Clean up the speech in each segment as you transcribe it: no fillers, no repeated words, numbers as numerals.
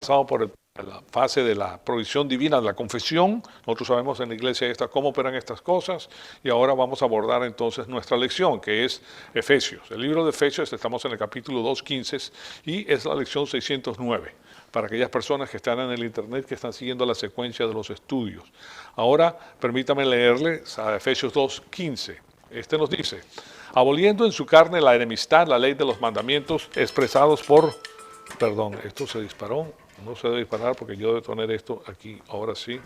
pasado por la fase de la provisión divina, de la confesión. Nosotros sabemos en la iglesia esta cómo operan estas cosas y ahora vamos a abordar entonces nuestra lección, que es Efesios. El libro de Efesios, estamos en el capítulo 2:15 y es la lección 609 para aquellas personas que están en el internet, que están siguiendo la secuencia de los estudios. Ahora permítame leerles a Efesios 2:15. Este nos dice: aboliendo en su carne la enemistad, la ley de los mandamientos expresados por... Perdón, esto se disparó. No se debe disparar porque yo debo poner esto aquí, ahora sí.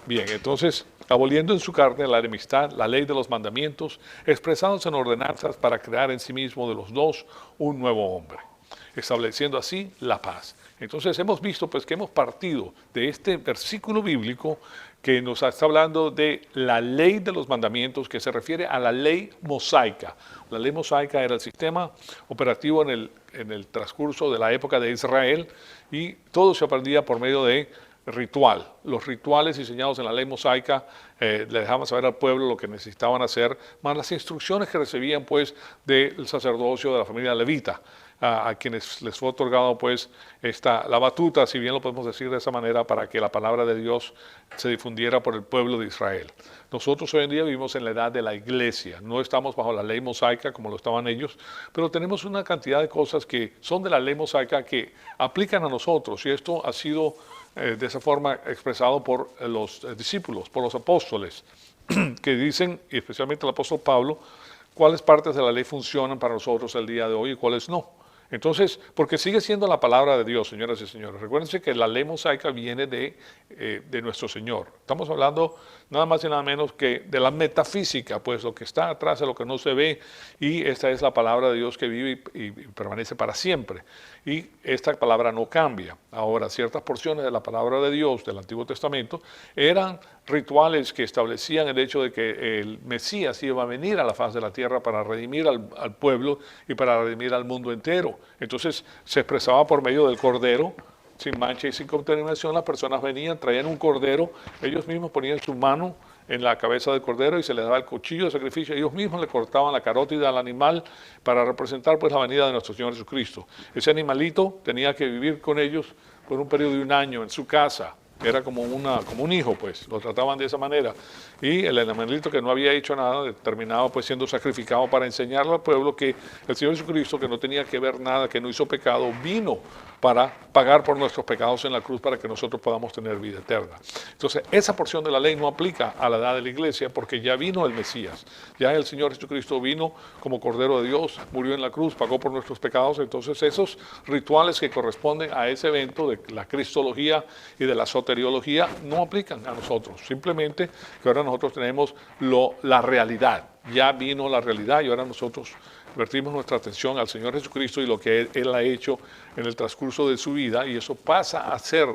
Bien, entonces, aboliendo en su carne la enemistad, la ley de los mandamientos, expresados en ordenanzas para crear en sí mismo de los dos un nuevo hombre, estableciendo así la paz. Entonces hemos visto pues que hemos partido de este versículo bíblico que nos está hablando de la ley de los mandamientos, que se refiere a la ley mosaica. La ley mosaica era el sistema operativo en el transcurso de la época de Israel y todo se aprendía por medio de ritual. Los rituales diseñados en la ley mosaica le dejaban saber al pueblo lo que necesitaban hacer, más las instrucciones que recibían pues del sacerdocio de la familia levita, a quienes les fue otorgado pues la batuta, si bien lo podemos decir de esa manera, para que la palabra de Dios se difundiera por el pueblo de Israel. Nosotros hoy en día vivimos en la edad de la iglesia, no estamos bajo la ley mosaica como lo estaban ellos, pero tenemos una cantidad de cosas que son de la ley mosaica que aplican a nosotros, y esto ha sido de esa forma expresado por los discípulos, por los apóstoles, que dicen, y especialmente el apóstol Pablo, cuáles partes de la ley funcionan para nosotros el día de hoy y cuáles no. Entonces, porque sigue siendo la palabra de Dios, señoras y señores. Recuérdense que la ley mosaica viene de nuestro Señor. Estamos hablando nada más y nada menos que de la metafísica, pues lo que está atrás de lo que no se ve, y esta es la palabra de Dios que vive y permanece para siempre. Y esta palabra no cambia. Ahora, ciertas porciones de la palabra de Dios del Antiguo Testamento eran rituales que establecían el hecho de que el Mesías iba a venir a la faz de la tierra para redimir al pueblo y para redimir al mundo entero. Entonces se expresaba por medio del cordero, sin mancha y sin contaminación. Las personas venían, traían un cordero, ellos mismos ponían su mano en la cabeza del cordero y se les daba el cuchillo de sacrificio. Ellos mismos le cortaban la carótida al animal para representar pues la venida de nuestro Señor Jesucristo. Ese animalito tenía que vivir con ellos por un periodo de 1 año en su casa. Era como un hijo, pues, lo trataban de esa manera. Y el animalito que no había hecho nada terminaba pues siendo sacrificado para enseñarle al pueblo que el Señor Jesucristo, que no tenía que ver nada, que no hizo pecado, vino para pagar por nuestros pecados en la cruz para que nosotros podamos tener vida eterna. Entonces, esa porción de la ley no aplica a la edad de la iglesia porque ya vino el Mesías. Ya el Señor Jesucristo vino como Cordero de Dios, murió en la cruz, pagó por nuestros pecados. Entonces, esos rituales que corresponden a ese evento de la cristología y de la soteriología no aplican a nosotros. Simplemente que ahora nosotros tenemos la realidad. Ya vino la realidad y ahora nosotros vertimos nuestra atención al Señor Jesucristo y lo que Él ha hecho en el transcurso de su vida, y eso pasa a ser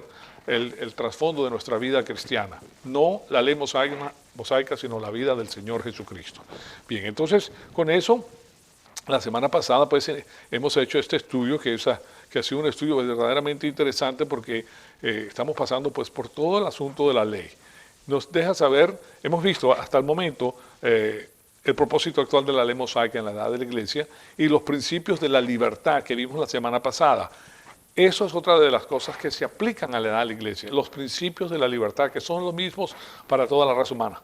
el trasfondo de nuestra vida cristiana. No la ley mosaica, sino la vida del Señor Jesucristo. Bien, entonces con eso, la semana pasada pues hemos hecho este estudio que ha sido un estudio verdaderamente interesante porque estamos pasando pues por todo el asunto de la ley. Nos deja saber, hemos visto hasta el momento el propósito actual de la ley mosaica en la edad de la iglesia y los principios de la libertad que vimos la semana pasada. Eso es otra de las cosas que se aplican a la edad de la iglesia, los principios de la libertad, que son los mismos para toda la raza humana.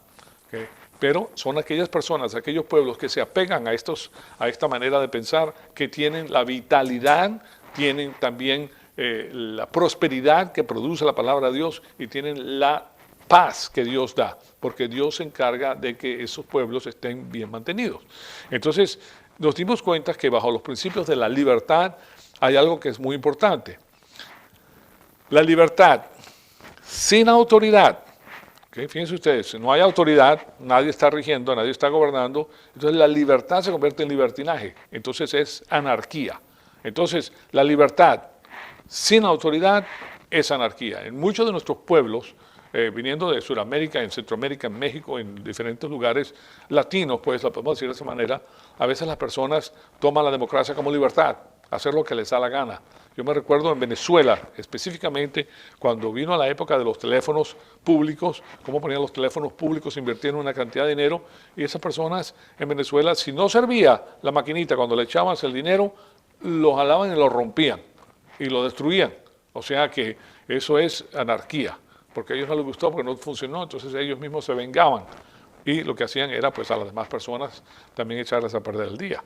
¿Okay? Pero son aquellas personas, aquellos pueblos que se apegan a esta manera de pensar, que tienen la vitalidad, tienen también la prosperidad que produce la palabra de Dios y tienen la paz que Dios da, porque Dios se encarga de que esos pueblos estén bien mantenidos. Entonces, nos dimos cuenta que bajo los principios de la libertad hay algo que es muy importante. La libertad sin autoridad. ¿Okay? Fíjense ustedes, si no hay autoridad, nadie está rigiendo, nadie está gobernando, entonces la libertad se convierte en libertinaje, entonces es anarquía. Entonces, la libertad sin autoridad es anarquía. En muchos de nuestros pueblos, viniendo de Sudamérica, en Centroamérica, en México, en diferentes lugares latinos, pues lo podemos decir de esa manera, a veces las personas toman la democracia como libertad, hacer lo que les da la gana. Yo me recuerdo en Venezuela, específicamente, cuando vino la época de los teléfonos públicos, cómo ponían los teléfonos públicos, invirtieron una cantidad de dinero, y esas personas en Venezuela, si no servía la maquinita, cuando le echaban el dinero, lo jalaban y lo rompían, y lo destruían. O sea que eso es anarquía, porque a ellos no les gustó, porque no funcionó, entonces ellos mismos se vengaban. Y lo que hacían era pues a las demás personas también echarles a perder el día.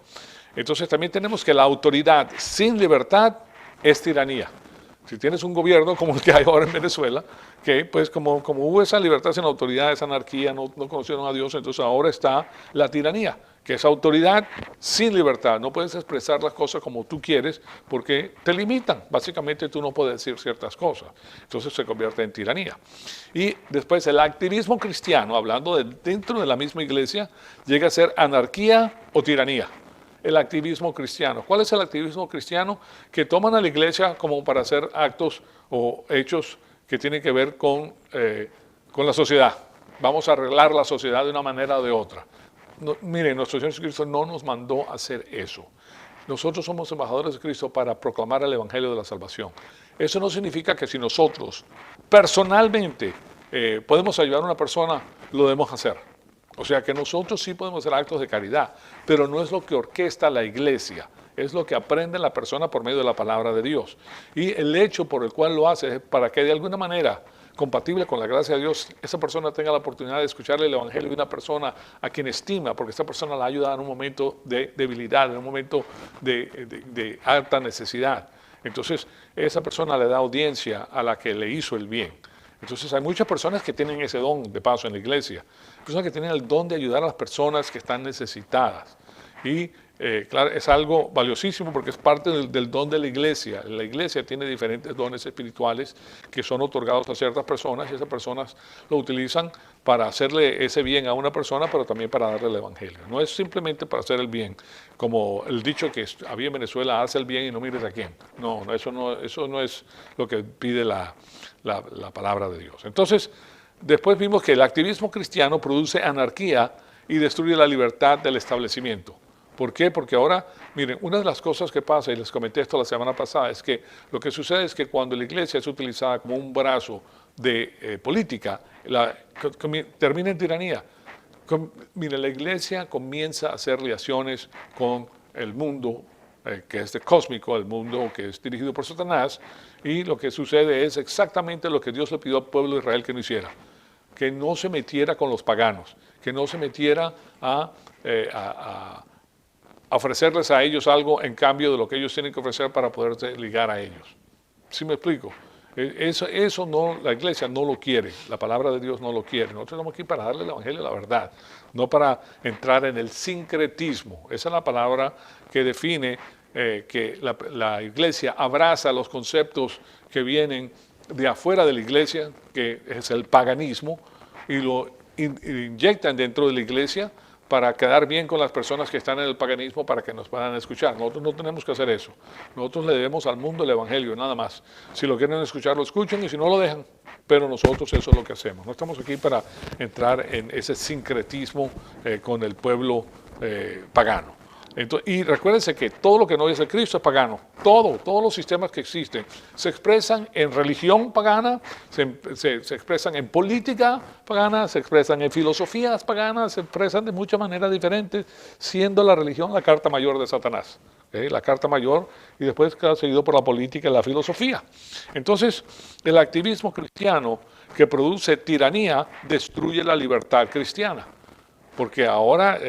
Entonces también tenemos que la autoridad sin libertad es tiranía. Si tienes un gobierno como el que hay ahora en Venezuela, que pues como hubo esa libertad sin autoridad, esa anarquía, no conocieron a Dios, entonces ahora está la tiranía, que es autoridad sin libertad. No puedes expresar las cosas como tú quieres porque te limitan. Básicamente tú no puedes decir ciertas cosas. Entonces se convierte en tiranía. Y después el activismo cristiano, hablando dentro de la misma iglesia, llega a ser anarquía o tiranía. El activismo cristiano. ¿Cuál es el activismo cristiano? Que toman a la iglesia como para hacer actos o hechos que tienen que ver con la sociedad. Vamos a arreglar la sociedad de una manera o de otra. No, miren, nuestro Señor Jesucristo no nos mandó a hacer eso. Nosotros somos embajadores de Cristo para proclamar el Evangelio de la salvación. Eso no significa que si nosotros personalmente podemos ayudar a una persona, lo debemos hacer. O sea que nosotros sí podemos hacer actos de caridad, pero no es lo que orquesta la iglesia, es lo que aprende la persona por medio de la palabra de Dios. Y el hecho por el cual lo hace es para que de alguna manera, compatible con la gracia de Dios, esa persona tenga la oportunidad de escucharle el evangelio de una persona a quien estima, porque esta persona la ayuda en un momento de debilidad, en un momento de alta necesidad. Entonces, esa persona le da audiencia a la que le hizo el bien. Entonces hay muchas personas que tienen ese don de paso en la iglesia, personas que tienen el don de ayudar a las personas que están necesitadas. Y claro, es algo valiosísimo porque es parte del don de la iglesia. La iglesia tiene diferentes dones espirituales que son otorgados a ciertas personas y esas personas lo utilizan para hacerle ese bien a una persona, pero también para darle el evangelio. No es simplemente para hacer el bien, como el dicho que había en Venezuela, haz el bien y no mires a quién. No, eso no es lo que pide la palabra de Dios. Entonces, después vimos que el activismo cristiano produce anarquía y destruye la libertad del establecimiento. ¿Por qué? Porque ahora, miren, una de las cosas que pasa, y les comenté esto la semana pasada, es que lo que sucede es que cuando la iglesia es utilizada como un brazo de política, termina en tiranía. Miren, la iglesia comienza a hacer relaciones con el mundo que es cósmico, el mundo que es dirigido por Satanás, y lo que sucede es exactamente lo que Dios le pidió al pueblo de Israel que no hiciera, que no se metiera con los paganos, que no se metiera a ofrecerles a ellos algo en cambio de lo que ellos tienen que ofrecer para poderse ligar a ellos. ¿Sí me explico? Eso no, la iglesia no lo quiere, la palabra de Dios no lo quiere. Nosotros estamos aquí para darle el evangelio la verdad, no para entrar en el sincretismo. Esa es la palabra que define que la iglesia abraza los conceptos que vienen de afuera de la iglesia, que es el paganismo, y lo inyectan dentro de la iglesia para quedar bien con las personas que están en el paganismo para que nos puedan escuchar. Nosotros no tenemos que hacer eso. Nosotros le debemos al mundo el evangelio, nada más. Si lo quieren escuchar, lo escuchen, y si no, lo dejan. Pero nosotros eso es lo que hacemos. No estamos aquí para entrar en ese sincretismo con el pueblo pagano. Entonces, y recuérdense que todo lo que no es de Cristo es pagano. Todos los sistemas que existen se expresan en religión pagana, se expresan en política pagana, se expresan en filosofías paganas, se expresan de muchas maneras diferentes, siendo la religión la carta mayor de Satanás. La carta mayor, y después seguido por la política y la filosofía. Entonces, el activismo cristiano que produce tiranía destruye la libertad cristiana, porque ahora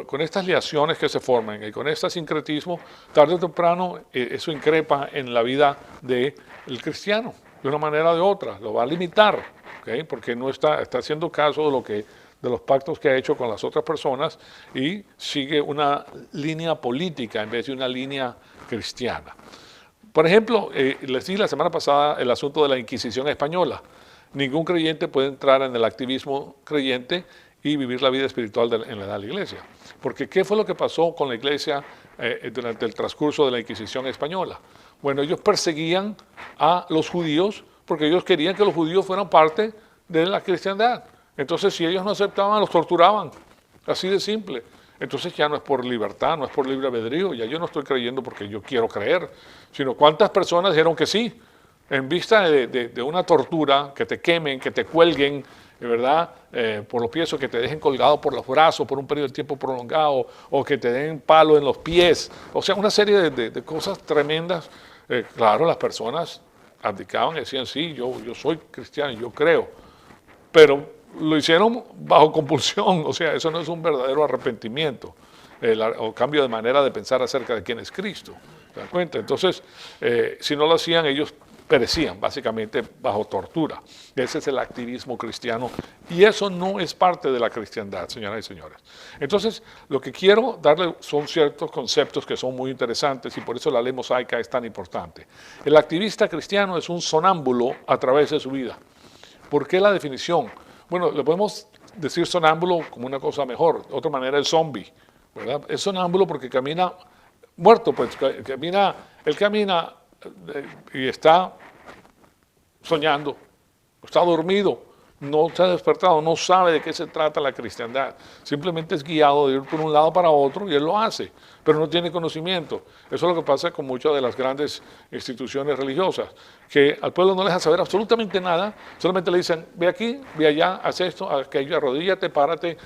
con estas liaciones que se forman y con este sincretismo, tarde o temprano eso increpa en la vida del cristiano, de una manera o de otra, lo va a limitar, ¿okay? Porque no está haciendo caso de los pactos que ha hecho con las otras personas y sigue una línea política en vez de una línea cristiana. Por ejemplo, les di la semana pasada el asunto de la Inquisición española. Ningún creyente puede entrar en el activismo creyente y vivir la vida espiritual en la edad de la iglesia. Porque ¿qué fue lo que pasó con la iglesia durante el transcurso de la Inquisición española? Bueno, ellos perseguían a los judíos porque ellos querían que los judíos fueran parte de la cristiandad. Entonces, si ellos no aceptaban, los torturaban. Así de simple. Entonces ya no es por libertad, no es por libre albedrío. Ya yo no estoy creyendo porque yo quiero creer, sino cuántas personas dijeron que sí, en vista de una tortura, que te quemen, que te cuelguen, ¿verdad? Por los pies, o que te dejen colgado por los brazos por un periodo de tiempo prolongado, o que te den palo en los pies, o sea, una serie de cosas tremendas. Claro, las personas abdicaban y decían, sí, yo soy cristiano, yo creo, pero lo hicieron bajo compulsión, o sea, eso no es un verdadero arrepentimiento o cambio de manera de pensar acerca de quién es Cristo. ¿Se dan cuenta? Entonces, si no lo hacían, ellos perecían básicamente bajo tortura. Ese es el activismo cristiano y eso no es parte de la cristiandad, señoras y señores. Entonces, lo que quiero darle son ciertos conceptos que son muy interesantes y por eso la ley mosaica es tan importante. El activista cristiano es un sonámbulo a través de su vida. ¿Por qué la definición? Bueno, le podemos decir sonámbulo como una cosa mejor, de otra manera el zombie, ¿verdad? Es sonámbulo porque camina muerto, pues él camina y está soñando, está dormido, no se ha despertado, no sabe de qué se trata la cristiandad, simplemente es guiado de ir por un lado para otro y él lo hace, pero no tiene conocimiento. Eso es lo que pasa con muchas de las grandes instituciones religiosas, que al pueblo no le dejan saber absolutamente nada, solamente le dicen, ve aquí, ve allá, haz esto, aquello, arrodíllate, párate,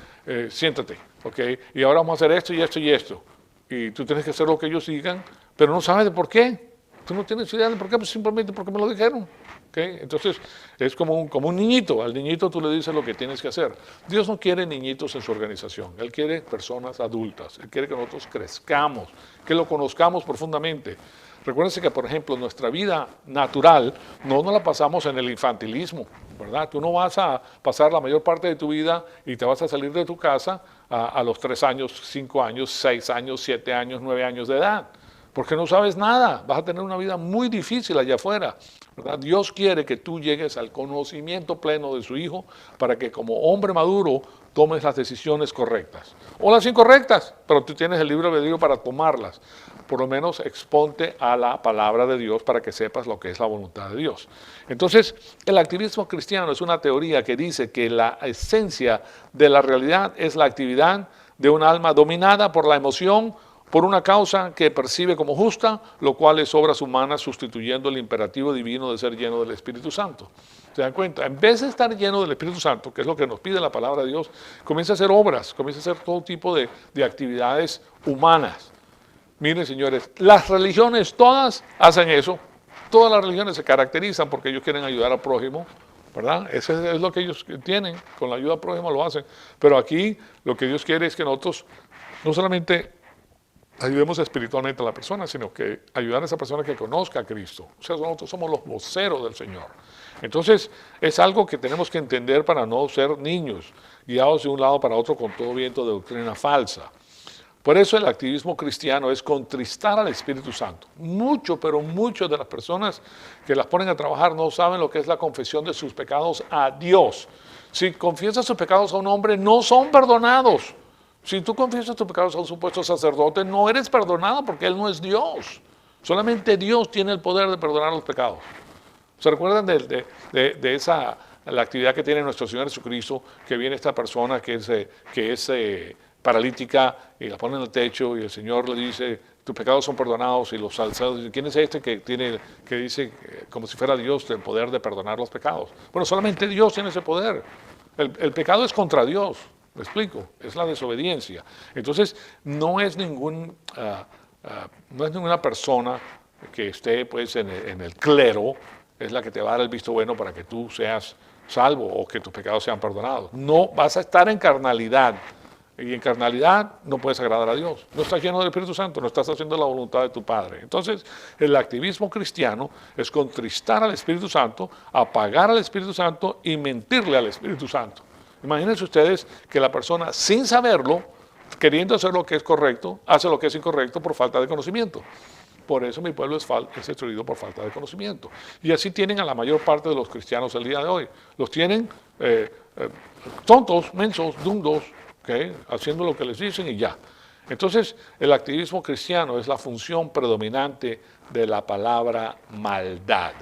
siéntate, ¿ok? Y ahora vamos a hacer esto y esto y esto. Y tú tienes que hacer lo que ellos digan, pero no sabes de por qué. Tú no tienes idea de por qué, pues simplemente porque me lo dijeron. ¿Okay? Entonces, es como un niñito. Al niñito tú le dices lo que tienes que hacer. Dios no quiere niñitos en su organización. Él quiere personas adultas. Él quiere que nosotros crezcamos, que lo conozcamos profundamente. Recuérdense que, por ejemplo, nuestra vida natural no nos la pasamos en el infantilismo, ¿verdad? Tú no vas a pasar la mayor parte de tu vida y te vas a salir de tu casa a los 3 años, 5 años, 6 años, 7 años, 9 años de edad. Porque no sabes nada, vas a tener una vida muy difícil allá afuera, ¿verdad? Dios quiere que tú llegues al conocimiento pleno de su Hijo para que como hombre maduro tomes las decisiones correctas. O las incorrectas, pero tú tienes el libre albedrío para tomarlas. Por lo menos exponte a la palabra de Dios para que sepas lo que es la voluntad de Dios. Entonces, el activismo cristiano es una teoría que dice que la esencia de la realidad es la actividad de un alma dominada por la emoción, por una causa que percibe como justa, lo cual es obras humanas sustituyendo el imperativo divino de ser lleno del Espíritu Santo. ¿Se dan cuenta? En vez de estar lleno del Espíritu Santo, que es lo que nos pide la palabra de Dios, comienza a hacer obras, comienza a hacer todo tipo de actividades humanas. Miren, señores, las religiones todas hacen eso. Todas las religiones se caracterizan porque ellos quieren ayudar al prójimo, ¿verdad? Eso es lo que ellos tienen, con la ayuda al prójimo lo hacen. Pero aquí lo que Dios quiere es que nosotros no solamente ayudemos espiritualmente a la persona, sino que ayudar a esa persona que conozca a Cristo. O sea, nosotros somos los voceros del Señor. Entonces, es algo que tenemos que entender para no ser niños, guiados de un lado para otro con todo viento de doctrina falsa. Por eso el activismo cristiano es contristar al Espíritu Santo. Mucho, pero muchas de las personas que las ponen a trabajar no saben lo que es la confesión de sus pecados a Dios. Si confiesas sus pecados a un hombre, no son perdonados. Si tú confiesas tus pecados a un supuesto sacerdote, no eres perdonado porque él no es Dios. Solamente Dios tiene el poder de perdonar los pecados. ¿Se recuerdan de la actividad que tiene nuestro Señor Jesucristo, que viene esta persona que es paralítica y la pone en el techo y el Señor le dice, tus pecados son perdonados, y los salcedos dicen, ¿quién es este que dice como si fuera Dios el poder de perdonar los pecados? Bueno, solamente Dios tiene ese poder. El pecado es contra Dios. ¿Me explico? Es la desobediencia. Entonces, no es ninguna persona que esté pues, en el clero, es la que te va a dar el visto bueno para que tú seas salvo o que tus pecados sean perdonados. No, vas a estar en carnalidad. Y en carnalidad no puedes agradar a Dios. No estás lleno del Espíritu Santo, no estás haciendo la voluntad de tu Padre. Entonces, el activismo cristiano es contristar al Espíritu Santo, apagar al Espíritu Santo y mentirle al Espíritu Santo. Imagínense ustedes que la persona, sin saberlo, queriendo hacer lo que es correcto, hace lo que es incorrecto por falta de conocimiento. Por eso mi pueblo es destruido por falta de conocimiento. Y así tienen a la mayor parte de los cristianos el día de hoy. Los tienen tontos, mensos, dundos, ¿okay? Haciendo lo que les dicen y ya. Entonces, el activismo cristiano es la función predominante de la palabra maldad.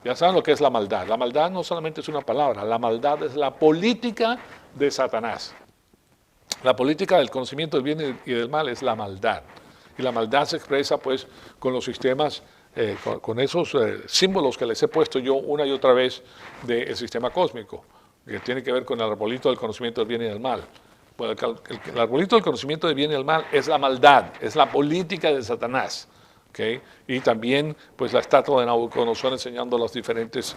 Ya saben lo que es la maldad. La maldad no solamente es una palabra, la maldad es la política de Satanás. La política del conocimiento del bien y del mal es la maldad. Y la maldad se expresa pues con los sistemas, con esos símbolos que les he puesto yo una y otra vez del sistema cósmico, que tiene que ver con el arbolito del conocimiento del bien y del mal. Bueno, el arbolito del conocimiento del bien y del mal es la maldad, es la política de Satanás. ¿okay? Y también pues la estatua de Nabucodonosor enseñando los diferentes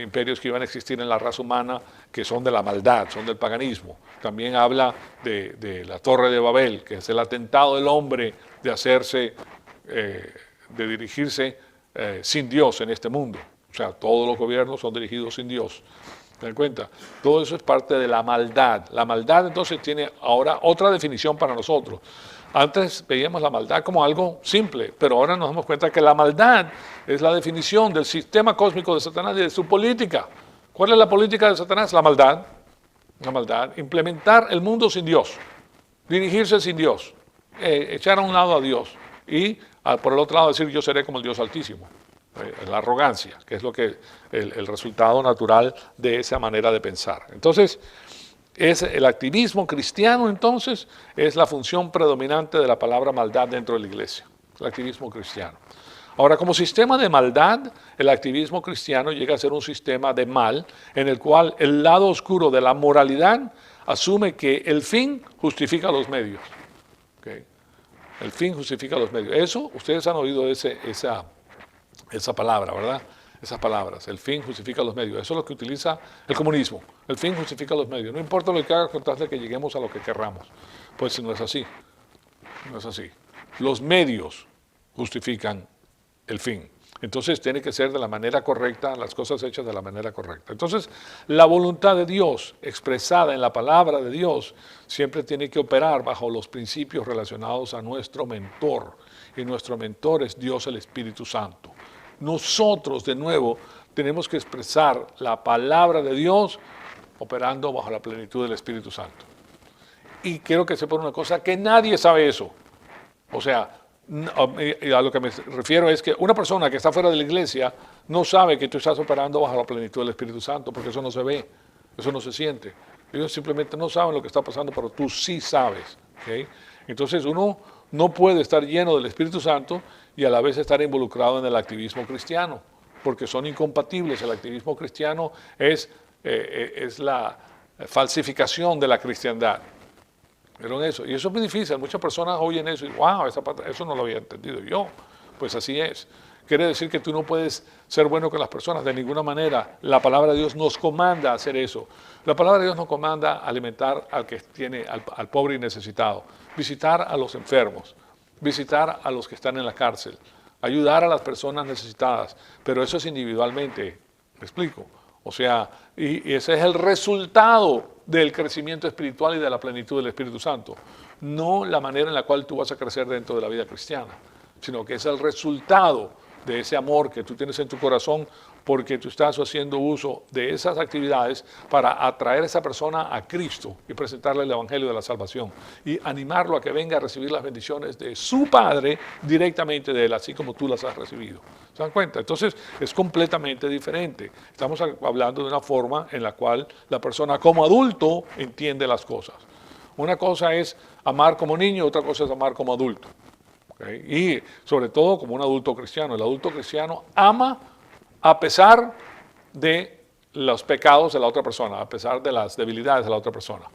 imperios que iban a existir en la raza humana, que son de la maldad, son del paganismo. También habla de la Torre de Babel, que es el atentado del hombre de hacerse, de dirigirse sin Dios en este mundo. O sea, todos los gobiernos son dirigidos sin Dios. ¿Se dan cuenta? Todo eso es parte de la maldad. La maldad entonces tiene ahora otra definición para nosotros. Antes veíamos la maldad como algo simple, pero ahora nos damos cuenta que la maldad es la definición del sistema cósmico de Satanás y de su política. ¿Cuál es la política de Satanás? La maldad. La maldad. Implementar el mundo sin Dios. Dirigirse sin Dios. Echar a un lado a Dios. Y por el otro lado decir yo seré como el Dios Altísimo. La arrogancia, que es lo que el resultado natural de esa manera de pensar. Entonces, el activismo cristiano, entonces, es la función predominante de la palabra maldad dentro de la iglesia, el activismo cristiano. Ahora, como sistema de maldad, el activismo cristiano llega a ser un sistema de mal, en el cual el lado oscuro de la moralidad asume que el fin justifica los medios. ¿Okay? El fin justifica los medios. Eso, ustedes han oído esa palabra, ¿verdad? Esas palabras, el fin justifica los medios. Eso es lo que utiliza el comunismo. El fin justifica los medios. No importa lo que haga con tal de que lleguemos a lo que querramos. Pues no es así. No es así. Los medios justifican el fin. Entonces tiene que ser de la manera correcta, las cosas hechas de la manera correcta. Entonces, la voluntad de Dios expresada en la palabra de Dios siempre tiene que operar bajo los principios relacionados a nuestro mentor. Y nuestro mentor es Dios el Espíritu Santo. Nosotros, de nuevo, tenemos que expresar la palabra de Dios operando bajo la plenitud del Espíritu Santo. Y quiero que sepan una cosa, que nadie sabe eso. O sea, a lo que me refiero es que una persona que está fuera de la iglesia no sabe que tú estás operando bajo la plenitud del Espíritu Santo, porque eso no se ve, eso no se siente. Ellos simplemente no saben lo que está pasando, pero tú sí sabes. ¿Okay? Entonces uno no puede estar lleno del Espíritu Santo y a la vez estar involucrado en el activismo cristiano, porque son incompatibles. El activismo cristiano es la falsificación de la cristiandad. ¿Vieron eso? Y eso es muy difícil. Muchas personas oyen eso y wow, eso no lo había entendido yo. Pues así es. Quiere decir que tú no puedes ser bueno con las personas de ninguna manera. La palabra de Dios nos comanda hacer eso. La palabra de Dios nos comanda alimentar al que tiene, al pobre y necesitado, visitar a los enfermos, visitar a los que están en la cárcel, ayudar a las personas necesitadas, pero eso es individualmente. ¿Me explico? O sea, y ese es el resultado del crecimiento espiritual y de la plenitud del Espíritu Santo. No la manera en la cual tú vas a crecer dentro de la vida cristiana, sino que es el resultado de ese amor que tú tienes en tu corazón porque tú estás haciendo uso de esas actividades para atraer a esa persona a Cristo y presentarle el Evangelio de la salvación y animarlo a que venga a recibir las bendiciones de su Padre directamente de Él, así como tú las has recibido. ¿Se dan cuenta? Entonces es completamente diferente. Estamos hablando de una forma en la cual la persona como adulto entiende las cosas. Una cosa es amar como niño, otra cosa es amar como adulto. ¿Okay? Y sobre todo como un adulto cristiano. El adulto cristiano ama a pesar de los pecados de la otra persona, a pesar de las debilidades de la otra persona.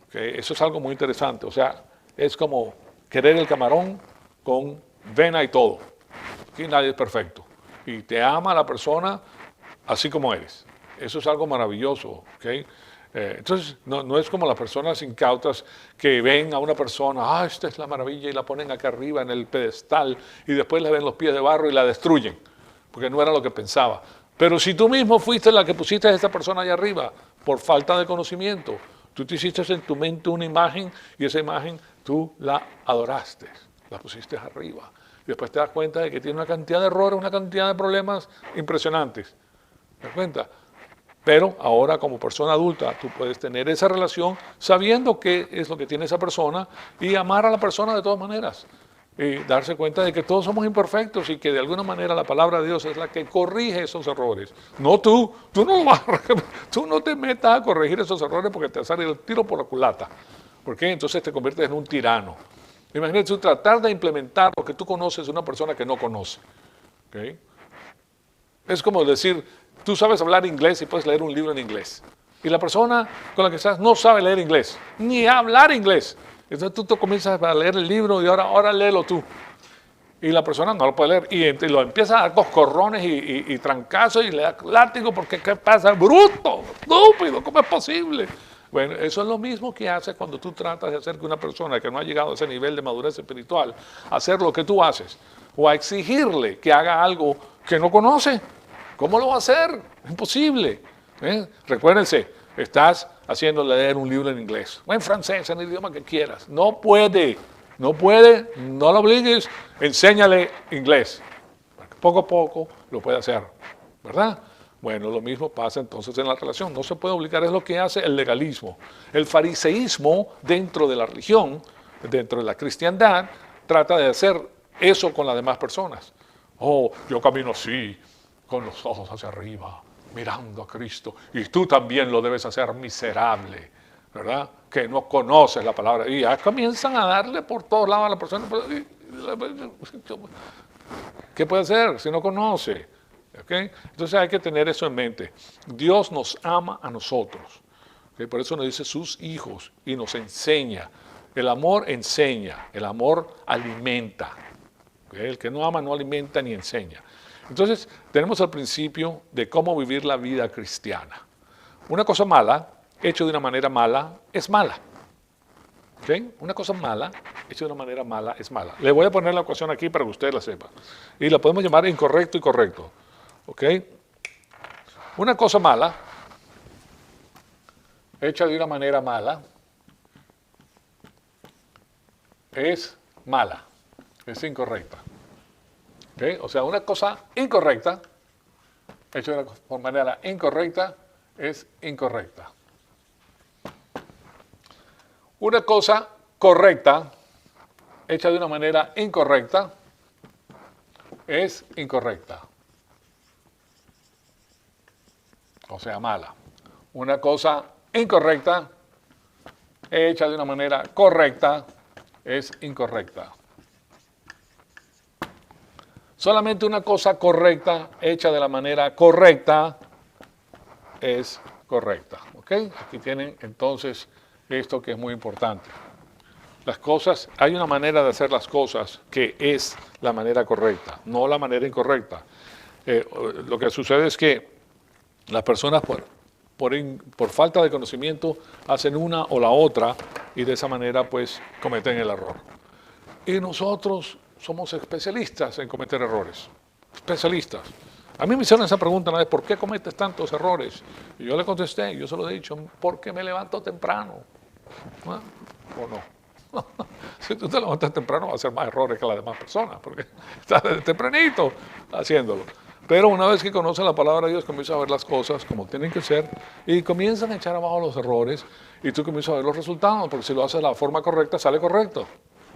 ¿Okay? Eso es algo muy interesante. O sea, es como querer el camarón con vena y todo. Aquí nadie es perfecto. Y te ama a la persona así como eres. Eso es algo maravilloso. ¿Okay? Entonces, no es como las personas incautas que ven a una persona, esta es la maravilla, y la ponen acá arriba en el pedestal, y después le ven los pies de barro y la destruyen, porque no era lo que pensaba. Pero si tú mismo fuiste la que pusiste a esa persona allá arriba, por falta de conocimiento, tú te hiciste en tu mente una imagen, y esa imagen tú la adoraste, la pusiste arriba. Y después te das cuenta de que tiene una cantidad de errores, una cantidad de problemas impresionantes. ¿Te das cuenta? Pero ahora como persona adulta tú puedes tener esa relación sabiendo qué es lo que tiene esa persona y amar a la persona de todas maneras. Y darse cuenta de que todos somos imperfectos y que de alguna manera la palabra de Dios es la que corrige esos errores. No tú no te metas a corregir esos errores porque te sale el tiro por la culata. ¿Por qué? Entonces te conviertes en un tirano. Imagínate tú tratar de implementar lo que tú conoces de una persona que no conoce. ¿Okay? Es como decir, tú sabes hablar inglés y puedes leer un libro en inglés. Y la persona con la que estás no sabe leer inglés, ni hablar inglés. Entonces tú comienzas a leer el libro y ahora léelo tú. y la persona no lo puede leer y lo empieza a dar coscorrones y trancazos y le da látigo porque ¿qué pasa? ¡Bruto! ¡Estúpido! ¿Cómo es posible? Bueno, eso es lo mismo que hace cuando tú tratas de hacer que una persona que no ha llegado a ese nivel de madurez espiritual hacer lo que tú haces o a exigirle que haga algo que no conoce. ¿Cómo lo va a hacer? Es imposible. Recuérdense, estás haciéndole leer un libro en inglés o en francés, en el idioma que quieras. No puede, no lo obligues, enséñale inglés. Poco a poco lo puede hacer, ¿verdad? Bueno, lo mismo pasa entonces en la relación. No se puede obligar, es lo que hace el legalismo. El fariseísmo dentro de la religión, dentro de la cristiandad, trata de hacer eso con las demás personas. Oh, yo camino así, con los ojos hacia arriba, mirando a Cristo. Y tú también lo debes hacer, miserable, ¿verdad? Que no conoces la palabra. Y ya comienzan a darle por todos lados a la persona. ¿Qué puede hacer si no conoce? ¿Okay? Entonces hay que tener eso en mente. Dios nos ama a nosotros. ¿Okay? Por eso nos dice sus hijos y nos enseña. El amor enseña, el amor alimenta. ¿Okay? El que no ama no alimenta ni enseña. Entonces tenemos el principio de cómo vivir la vida cristiana. Una cosa mala, hecha de una manera mala, es mala. ¿Okay? Una cosa mala, hecha de una manera mala, es mala. Le voy a poner la ecuación aquí para que usted la sepa. Y la podemos llamar incorrecto y correcto. ¿Ok? Una cosa mala, hecha de una manera mala, es mala, es incorrecta. ¿Ok? O sea, una cosa incorrecta, hecha de una manera incorrecta, es incorrecta. Una cosa correcta, hecha de una manera incorrecta, es incorrecta. O sea, mala. Una cosa incorrecta, hecha de una manera correcta, es incorrecta. Solamente una cosa correcta, hecha de la manera correcta, es correcta. ¿Ok? Aquí tienen entonces esto que es muy importante. Las cosas, hay una manera de hacer las cosas que es la manera correcta, no la manera incorrecta. Lo que sucede es que las personas por falta de conocimiento hacen una o la otra y de esa manera pues cometen el error. Y nosotros somos especialistas en cometer errores, especialistas. A mí me hicieron esa pregunta una vez, ¿por qué cometes tantos errores? Y yo le contesté, yo se lo he dicho, porque me levanto temprano. ¿No? ¿O no? Si tú te levantas temprano vas a hacer más errores que las demás personas, porque estás desde tempranito haciéndolo. Pero una vez que conoces la palabra de Dios, comienzas a ver las cosas como tienen que ser y comienzan a echar abajo los errores y tú comienzas a ver los resultados, porque si lo haces de la forma correcta, sale correcto.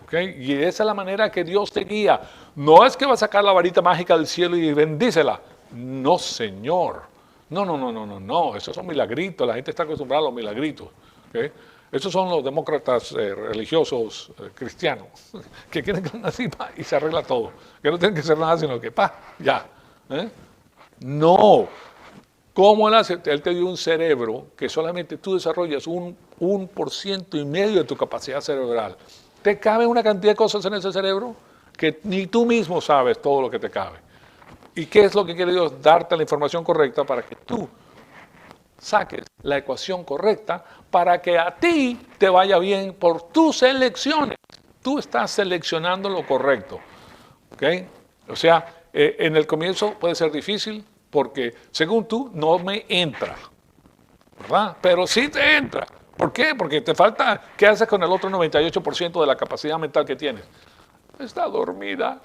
¿Okay? Y esa es la manera que Dios te guía. No es que va a sacar la varita mágica del cielo y bendícela. No, Señor. No. Esos son milagritos. La gente está acostumbrada a los milagritos. ¿Okay? Esos son los demócratas religiosos cristianos que quieren que así y se arregla todo. Que no tienen que hacer nada, sino que ya. No. ¿Cómo él hace? Él te dio un cerebro que solamente tú desarrollas un 1,5% de tu capacidad cerebral. Te cabe una cantidad de cosas en ese cerebro que ni tú mismo sabes todo lo que te cabe. ¿Y qué es lo que quiere Dios? Darte la información correcta para que tú saques la ecuación correcta para que a ti te vaya bien por tus elecciones. Tú estás seleccionando lo correcto. ¿Ok? O sea, en el comienzo puede ser difícil porque según tú no me entra, ¿verdad? Pero sí te entra. ¿Por qué? Porque te falta, ¿qué haces con el otro 98% de la capacidad mental que tienes? Está dormida.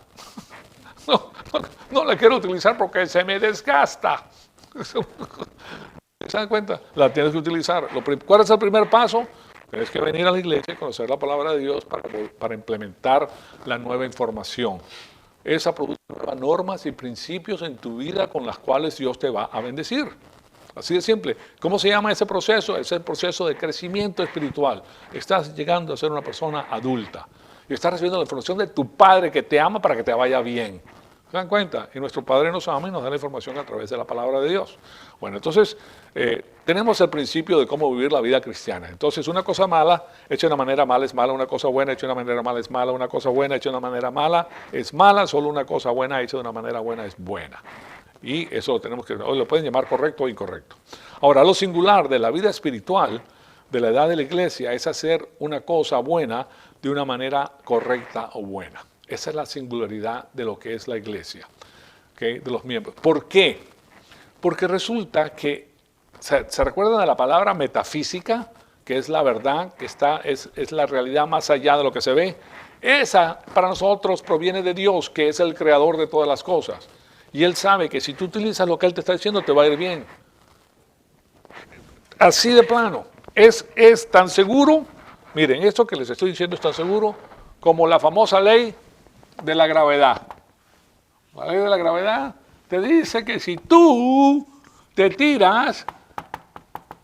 No la quiero utilizar porque se me desgasta. ¿Se dan cuenta? La tienes que utilizar. ¿Cuál es el primer paso? Tienes que venir a la iglesia y conocer la palabra de Dios para implementar la nueva información. Esa produce nuevas normas y principios en tu vida con las cuales Dios te va a bendecir. Así de simple. ¿Cómo se llama ese proceso? Es el proceso de crecimiento espiritual. Estás llegando a ser una persona adulta. Y estás recibiendo la información de tu Padre que te ama para que te vaya bien. ¿Se dan cuenta? Y nuestro Padre nos ama y nos da la información a través de la palabra de Dios. Bueno, entonces tenemos el principio de cómo vivir la vida cristiana. Entonces una cosa mala hecha de una manera mala es mala, una cosa buena hecha de una manera mala es mala, una cosa buena hecha de una manera mala es mala, solo una cosa buena hecha de una manera buena es buena. Y eso lo tenemos que, hoy lo pueden llamar correcto o incorrecto. Ahora, lo singular de la vida espiritual de la edad de la iglesia es hacer una cosa buena de una manera correcta o buena. Esa es la singularidad de lo que es la iglesia, ¿okay? De los miembros. ¿Por qué? Porque resulta que, ¿se recuerdan de la palabra metafísica? Que es la verdad, que es la realidad más allá de lo que se ve. Esa para nosotros proviene de Dios, que es el creador de todas las cosas. Y Él sabe que si tú utilizas lo que Él te está diciendo, te va a ir bien. Así de plano. Es tan seguro, miren, esto que les estoy diciendo es tan seguro como la famosa ley de la gravedad. La ley de la gravedad te dice que si tú te tiras,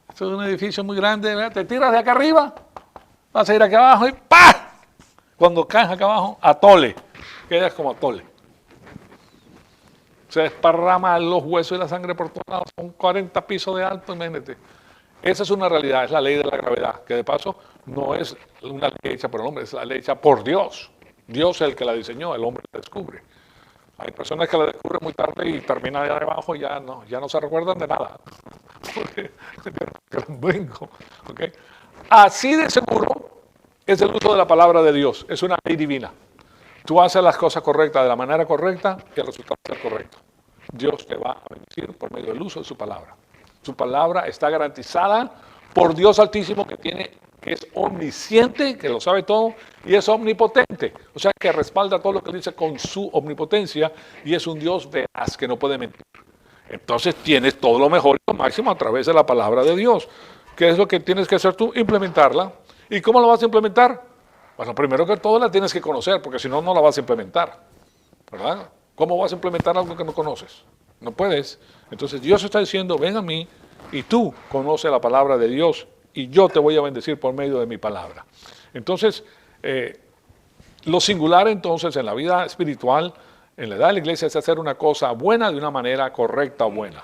esto es un edificio muy grande, ¿verdad? Te tiras de acá arriba, vas a ir acá abajo y ¡pah! Cuando caes acá abajo, atole, quedas como atole. Se desparraman los huesos y la sangre por todos lados, son 40 pisos de alto, imagínate. Esa es una realidad, es la ley de la gravedad, que de paso no es una ley hecha por el hombre, es la ley hecha por Dios. Dios es el que la diseñó, el hombre la descubre. Hay personas que la descubren muy tarde y terminan allá abajo y ya no se recuerdan de nada. ¿Okay? Así de seguro es el uso de la palabra de Dios, es una ley divina. Tú haces las cosas correctas de la manera correcta y el resultado va a ser correcto. Dios te va a bendecir por medio del uso de su palabra. Su palabra está garantizada por Dios Altísimo que es omnisciente, que lo sabe todo, y es omnipotente. O sea, que respalda todo lo que dice con su omnipotencia y es un Dios veraz que no puede mentir. Entonces tienes todo lo mejor y lo máximo a través de la palabra de Dios. ¿Qué es lo que tienes que hacer tú? Implementarla. ¿Y cómo lo vas a implementar? Bueno, primero que todo la tienes que conocer, porque si no, no la vas a implementar. ¿Verdad? ¿Cómo vas a implementar algo que no conoces? No puedes. Entonces Dios está diciendo, ven a mí y tú conoces la palabra de Dios y yo te voy a bendecir por medio de mi palabra. Entonces, lo singular entonces en la vida espiritual, en la edad de la iglesia, es hacer una cosa buena de una manera correcta o buena.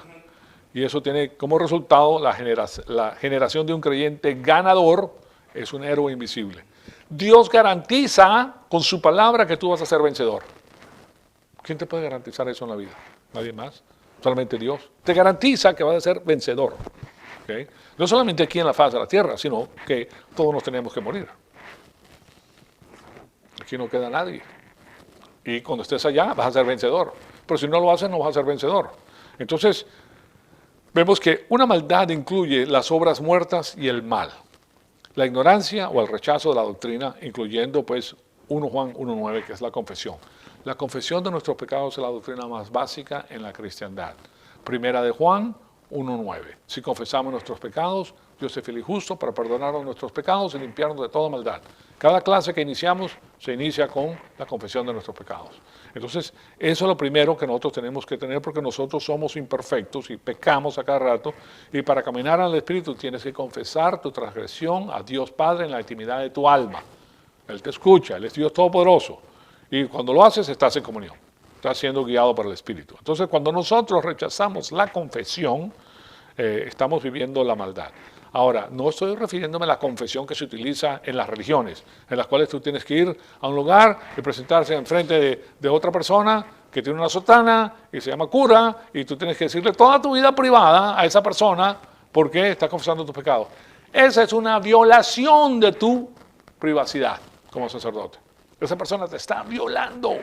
Y eso tiene como resultado la generación de un creyente ganador, es un héroe invisible. Dios garantiza con su palabra que tú vas a ser vencedor. ¿Quién te puede garantizar eso en la vida? Nadie más. Solamente Dios. Te garantiza que vas a ser vencedor. ¿Okay? No solamente aquí en la faz de la tierra, sino que todos nos tenemos que morir. Aquí no queda nadie. Y cuando estés allá vas a ser vencedor. Pero si no lo haces, no vas a ser vencedor. Entonces, vemos que una maldad incluye las obras muertas y el mal. La ignorancia o el rechazo de la doctrina, incluyendo pues 1 Juan 1.9, que es la confesión. La confesión de nuestros pecados es la doctrina más básica en la cristiandad. Primera de Juan 1.9. Si confesamos nuestros pecados, Dios es fiel y justo para perdonarnos nuestros pecados y limpiarnos de toda maldad. Cada clase que iniciamos se inicia con la confesión de nuestros pecados. Entonces, eso es lo primero que nosotros tenemos que tener porque nosotros somos imperfectos y pecamos a cada rato. Y para caminar al Espíritu tienes que confesar tu transgresión a Dios Padre en la intimidad de tu alma. Él te escucha, Él es Dios Todopoderoso. Y cuando lo haces, estás en comunión. Estás siendo guiado por el Espíritu. Entonces, cuando nosotros rechazamos la confesión, estamos viviendo la maldad. Ahora, no estoy refiriéndome a la confesión que se utiliza en las religiones, en las cuales tú tienes que ir a un lugar y presentarse enfrente de otra persona que tiene una sotana y se llama cura, y tú tienes que decirle toda tu vida privada a esa persona porque está confesando tus pecados. Esa es una violación de tu privacidad como sacerdote. Esa persona te está violando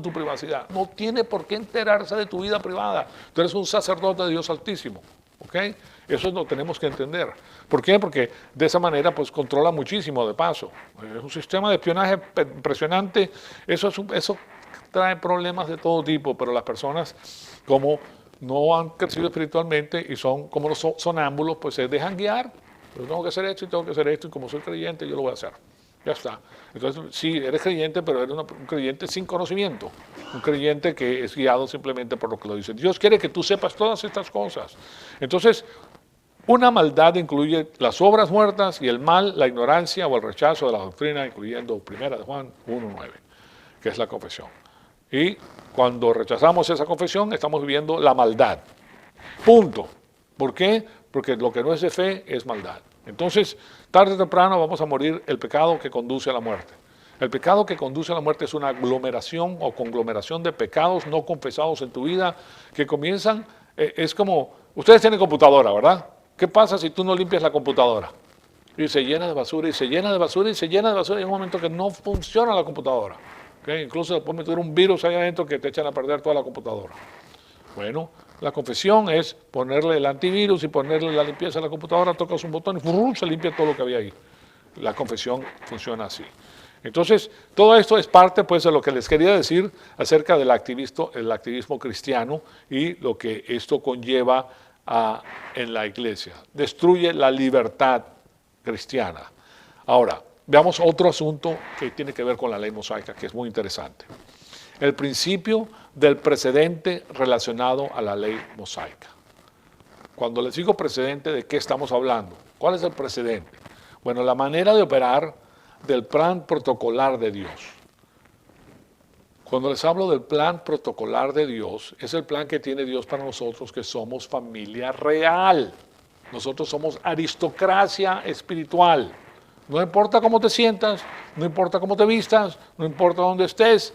tu privacidad. No tiene por qué enterarse de tu vida privada. Tú eres un sacerdote de Dios Altísimo. ¿Ok? Eso lo tenemos que entender. ¿Por qué? Porque de esa manera pues controla muchísimo de paso. Es un sistema de espionaje impresionante. Eso trae problemas de todo tipo, pero las personas como no han crecido espiritualmente y son como los sonámbulos, pues se dejan guiar. Yo tengo que hacer esto y tengo que hacer esto y como soy creyente yo lo voy a hacer. Ya está. Entonces, sí, eres creyente, pero eres un creyente sin conocimiento. Un creyente que es guiado simplemente por lo que lo dice. Dios quiere que tú sepas todas estas cosas. Entonces, una maldad incluye las obras muertas y el mal, la ignorancia o el rechazo de la doctrina, incluyendo 1 de Juan 1.9, que es la confesión. Y cuando rechazamos esa confesión, estamos viviendo la maldad. Punto. ¿Por qué? Porque lo que no es de fe es maldad. Entonces, tarde o temprano vamos a morir el pecado que conduce a la muerte. El pecado que conduce a la muerte es una aglomeración o conglomeración de pecados no confesados en tu vida que comienzan, es como, ustedes tienen computadora, ¿verdad? ¿Qué pasa si tú no limpias la computadora? Y se llena de basura, y se llena de basura, y se llena de basura, y hay un momento que no funciona la computadora. ¿Okay? Incluso le puedes meter un virus ahí adentro que te echan a perder toda la computadora. Bueno, la confesión es ponerle el antivirus y ponerle la limpieza a la computadora, tocas un botón y se limpia todo lo que había ahí. La confesión funciona así. Entonces, todo esto es parte pues, de lo que les quería decir acerca del activismo cristiano y lo que esto conlleva en la iglesia. Destruye la libertad cristiana. Ahora, veamos otro asunto que tiene que ver con la ley mosaica, que es muy interesante. El principio del precedente relacionado a la ley mosaica. Cuando les digo precedente, ¿de qué estamos hablando? ¿Cuál es el precedente? Bueno, la manera de operar del plan protocolar de Dios. Cuando les hablo del plan protocolar de Dios, es el plan que tiene Dios para nosotros que somos familia real. Nosotros somos aristocracia espiritual. No importa cómo te sientas, no importa cómo te vistas, no importa dónde estés,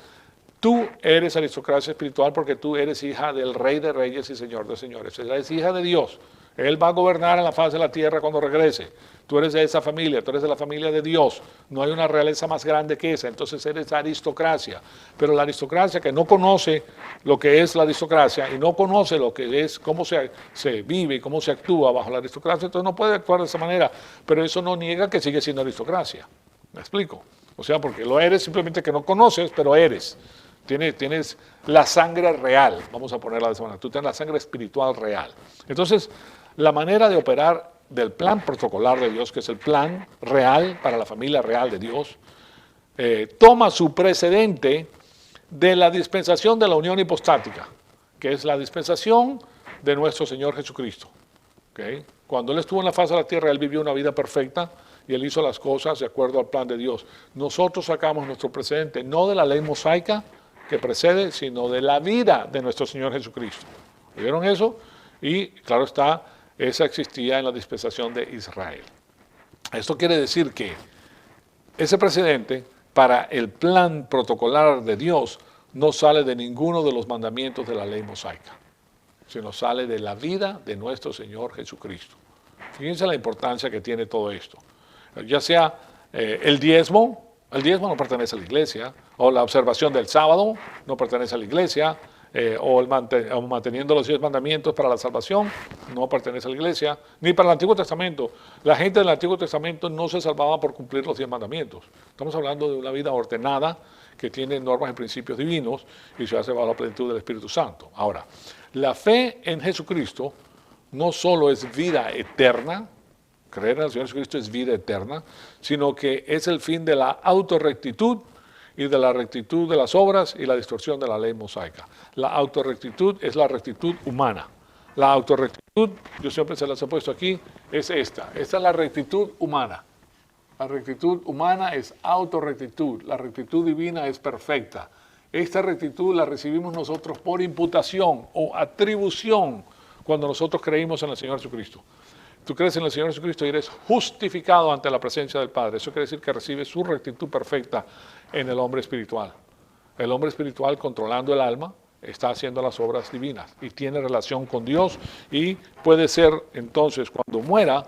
tú eres aristocracia espiritual porque tú eres hija del Rey de Reyes y Señor de Señores. Eres hija de Dios. Él va a gobernar en la faz de la tierra cuando regrese. Tú eres de esa familia, tú eres de la familia de Dios. No hay una realeza más grande que esa, entonces eres aristocracia. Pero la aristocracia que no conoce lo que es la aristocracia y no conoce lo que es, cómo se vive y cómo se actúa bajo la aristocracia, entonces no puede actuar de esa manera. Pero eso no niega que sigue siendo aristocracia. ¿Me explico? O sea, porque lo eres simplemente que no conoces, pero eres. Tienes la sangre real, vamos a ponerla de esa manera. Tú tienes la sangre espiritual real. Entonces, la manera de operar del plan protocolar de Dios, que es el plan real para la familia real de Dios, toma su precedente de la dispensación de la unión hipostática, que es la dispensación de nuestro Señor Jesucristo. ¿Okay? Cuando Él estuvo en la faz de la tierra, Él vivió una vida perfecta y Él hizo las cosas de acuerdo al plan de Dios. Nosotros sacamos nuestro precedente, no de la ley mosaica que precede, sino de la vida de nuestro Señor Jesucristo. ¿Vieron eso? Y claro está, esa existía en la dispensación de Israel. Esto quiere decir que ese precedente para el plan protocolar de Dios no sale de ninguno de los mandamientos de la ley mosaica, sino sale de la vida de nuestro Señor Jesucristo. Fíjense la importancia que tiene todo esto. Ya sea el diezmo no pertenece a la iglesia, o la observación del sábado no pertenece a la iglesia, o manteniendo los 10 mandamientos para la salvación, no pertenece a la iglesia, ni para el Antiguo Testamento. La gente del Antiguo Testamento no se salvaba por cumplir los 10 mandamientos. Estamos hablando de una vida ordenada que tiene normas y principios divinos y se hace bajo la plenitud del Espíritu Santo. Ahora, la fe en Jesucristo no solo es vida eterna, creer en el Señor Jesucristo es vida eterna, sino que es el fin de la autorrectitud y de la rectitud de las obras y la distorsión de la ley mosaica. La autorrectitud es la rectitud humana. La autorrectitud, yo siempre se las he puesto aquí, es esta. Esta es la rectitud humana. La rectitud humana es autorrectitud. La rectitud divina es perfecta. Esta rectitud la recibimos nosotros por imputación o atribución cuando nosotros creímos en el Señor Jesucristo. Tú crees en el Señor Jesucristo y eres justificado ante la presencia del Padre. Eso quiere decir que recibes su rectitud perfecta en el hombre espiritual. El hombre espiritual, controlando el alma, está haciendo las obras divinas y tiene relación con Dios y puede ser entonces, cuando muera,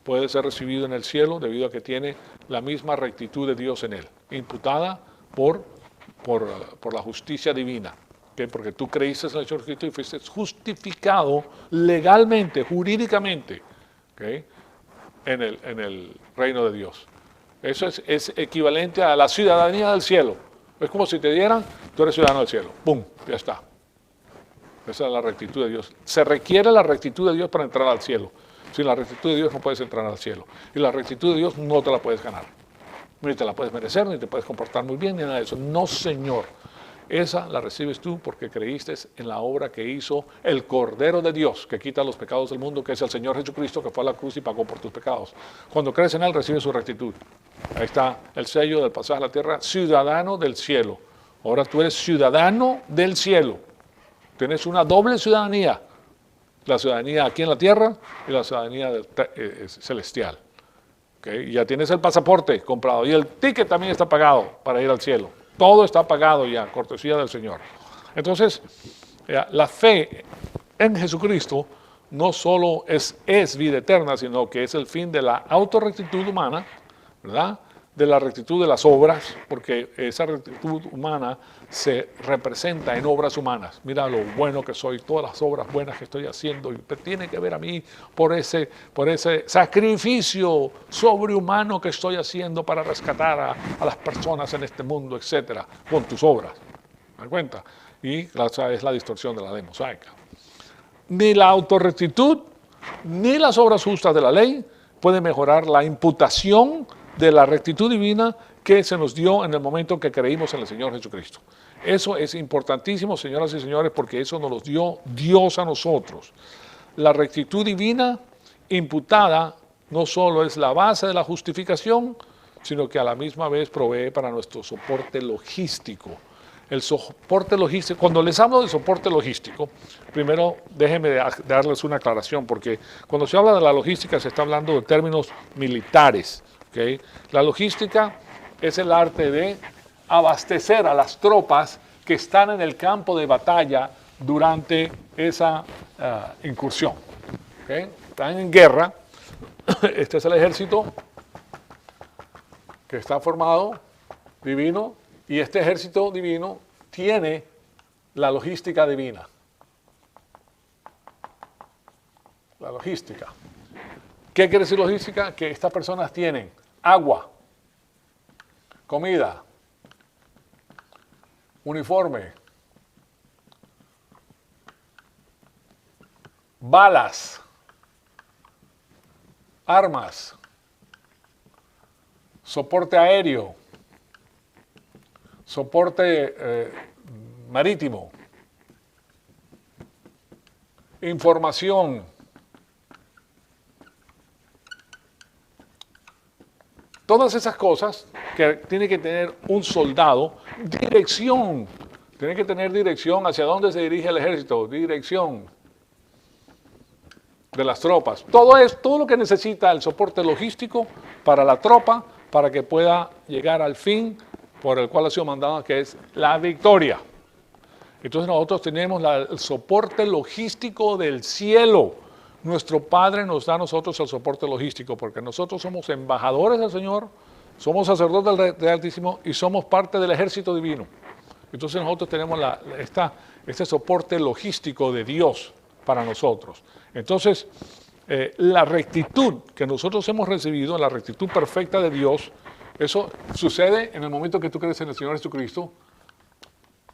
puede ser recibido en el cielo debido a que tiene la misma rectitud de Dios en él, imputada por la justicia divina. ¿Okay? Porque tú creíste en el Señor Jesucristo y fuiste justificado legalmente, jurídicamente, ¿okay? en el reino de Dios. Eso es equivalente a la ciudadanía del cielo. Es como si te dieran, tú eres ciudadano del cielo. ¡Pum! Ya está. Esa es la rectitud de Dios. Se requiere la rectitud de Dios para entrar al cielo. Sin la rectitud de Dios no puedes entrar al cielo. Y la rectitud de Dios no te la puedes ganar. Ni te la puedes merecer, ni te puedes comportar muy bien, ni nada de eso. No, Señor. Esa la recibes tú porque creíste en la obra que hizo el Cordero de Dios, que quita los pecados del mundo, que es el Señor Jesucristo, que fue a la cruz y pagó por tus pecados. Cuando crees en Él, recibes su rectitud. Ahí está el sello del pasaje a la tierra, ciudadano del cielo. Ahora tú eres ciudadano del cielo. Tienes una doble ciudadanía. La ciudadanía aquí en la tierra y la ciudadanía celestial. ¿Okay? Ya tienes el pasaporte comprado y el ticket también está pagado para ir al cielo. Todo está pagado ya, cortesía del Señor. Entonces, la fe en Jesucristo no solo es vida eterna, sino que es el fin de la autorrectitud humana, ¿verdad? De la rectitud de las obras, porque esa rectitud humana se representa en obras humanas. Mira lo bueno que soy, todas las obras buenas que estoy haciendo, y tiene que ver a mí por ese sacrificio sobrehumano que estoy haciendo para rescatar a las personas en este mundo, etcétera, con tus obras. ¿Me das cuenta? Y esa es la distorsión de la ley mosaica. Ni la autorrectitud, ni las obras justas de la ley pueden mejorar la imputación de la rectitud divina que se nos dio en el momento que creímos en el Señor Jesucristo. Eso es importantísimo, señoras y señores, porque eso nos lo dio Dios a nosotros. La rectitud divina imputada no solo es la base de la justificación, sino que a la misma vez provee para nuestro soporte logístico. El soporte logístico, cuando les hablo de soporte logístico, primero déjenme darles una aclaración, porque cuando se habla de la logística se está hablando de términos militares. ¿Okay? La logística es el arte de abastecer a las tropas que están en el campo de batalla durante esa incursión. ¿Okay? Están en guerra, este es el ejército que está formado, divino, y este ejército divino tiene la logística divina. La logística. ¿Qué quiere decir logística? Que estas personas tienen agua, comida, uniforme, balas, armas, soporte aéreo, soporte marítimo, información, todas esas cosas que tiene que tener un soldado, dirección, tiene que tener dirección hacia dónde se dirige el ejército, dirección de las tropas. Todo lo que necesita el soporte logístico para la tropa, para que pueda llegar al fin por el cual ha sido mandado, que es la victoria. Entonces nosotros tenemos el soporte logístico del cielo. Nuestro Padre nos da a nosotros el soporte logístico, porque nosotros somos embajadores del Señor, somos sacerdotes del Altísimo y somos parte del ejército divino. Entonces nosotros tenemos este soporte logístico de Dios para nosotros. Entonces, la rectitud que nosotros hemos recibido, la rectitud perfecta de Dios, eso sucede en el momento que tú crees en el Señor Jesucristo.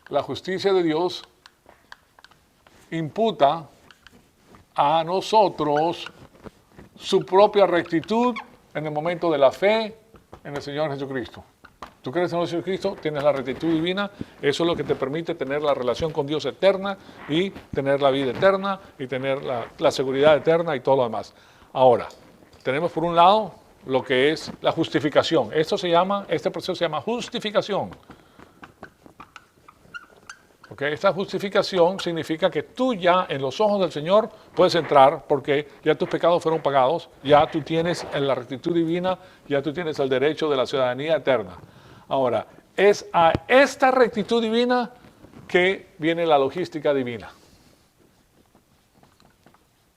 La justicia de Dios imputa a nosotros su propia rectitud en el momento de la fe en el Señor Jesucristo. Tú crees en el Señor Jesucristo, tienes la rectitud divina, eso es lo que te permite tener la relación con Dios eterna y tener la vida eterna y tener la seguridad eterna y todo lo demás. Ahora, tenemos por un lado lo que es la justificación. Este proceso se llama justificación. Okay, esta justificación significa que tú ya en los ojos del Señor puedes entrar porque ya tus pecados fueron pagados, ya tú tienes la rectitud divina, ya tú tienes el derecho de la ciudadanía eterna. Ahora, es a esta rectitud divina que viene la logística divina.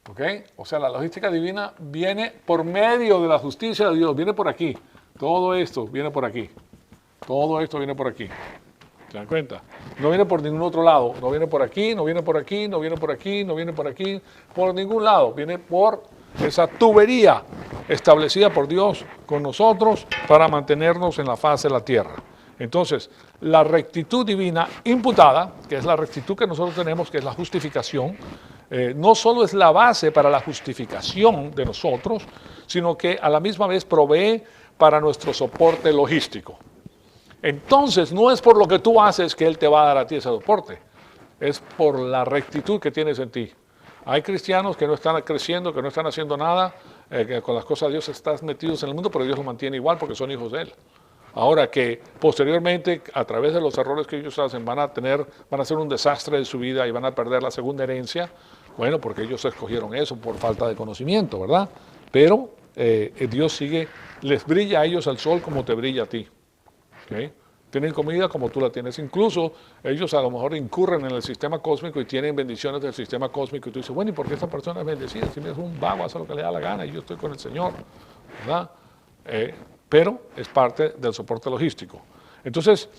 ¿Okay? O sea, la logística divina viene por medio de la justicia de Dios, viene por aquí. Todo esto viene por aquí. Todo esto viene por aquí. ¿Se dan cuenta? No viene por ningún otro lado, no viene por aquí, no viene por aquí, no viene por aquí, no viene por aquí, por ningún lado. Viene por esa tubería establecida por Dios con nosotros para mantenernos en la faz de la tierra. Entonces, la rectitud divina imputada, que es la rectitud que nosotros tenemos, que es la justificación, no solo es la base para la justificación de nosotros, sino que a la misma vez provee para nuestro soporte logístico. Entonces, no es por lo que tú haces que Él te va a dar a ti ese soporte, es por la rectitud que tienes en ti. Hay cristianos que no están creciendo, que no están haciendo nada, que con las cosas de Dios están metidos en el mundo, pero Dios los mantiene igual porque son hijos de Él. Ahora que posteriormente, a través de los errores que ellos hacen, van a ser un desastre de su vida y van a perder la segunda herencia, bueno, porque ellos escogieron eso por falta de conocimiento, ¿verdad? Pero Dios sigue, les brilla a ellos el sol como te brilla a ti. ¿Okay? Tienen comida como tú la tienes. Incluso ellos a lo mejor incurren en el sistema cósmico y tienen bendiciones del sistema cósmico. Y tú dices, bueno, ¿y por qué esta persona es bendecida? Si es un vago, hace lo que le da la gana y yo estoy con el Señor, ¿verdad? Pero es parte del soporte logístico. Entonces,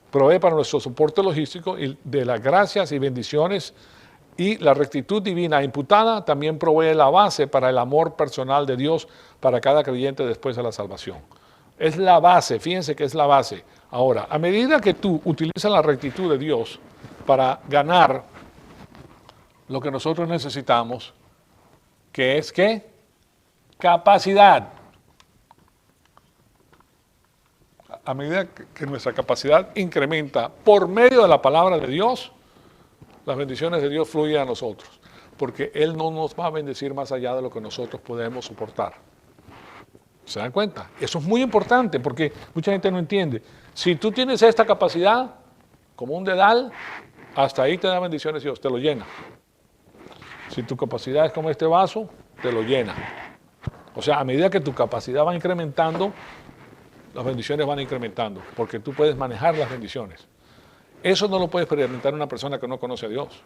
provee para nuestro soporte logístico y de las gracias y bendiciones y la rectitud divina imputada también provee la base para el amor personal de Dios para cada creyente después de la salvación. Es la base, fíjense que es la base. Ahora, a medida que tú utilizas la rectitud de Dios para ganar lo que nosotros necesitamos, que es ¿qué? Capacidad. A medida que nuestra capacidad incrementa por medio de la palabra de Dios, las bendiciones de Dios fluyen a nosotros, porque Él no nos va a bendecir más allá de lo que nosotros podemos soportar. ¿Se dan cuenta? Eso es muy importante porque mucha gente no entiende. Si tú tienes esta capacidad, como un dedal, hasta ahí te da bendiciones Dios, te lo llena. Si tu capacidad es como este vaso, te lo llena. O sea, a medida que tu capacidad va incrementando, las bendiciones van incrementando, porque tú puedes manejar las bendiciones. Eso no lo puede experimentar una persona que no conoce a Dios.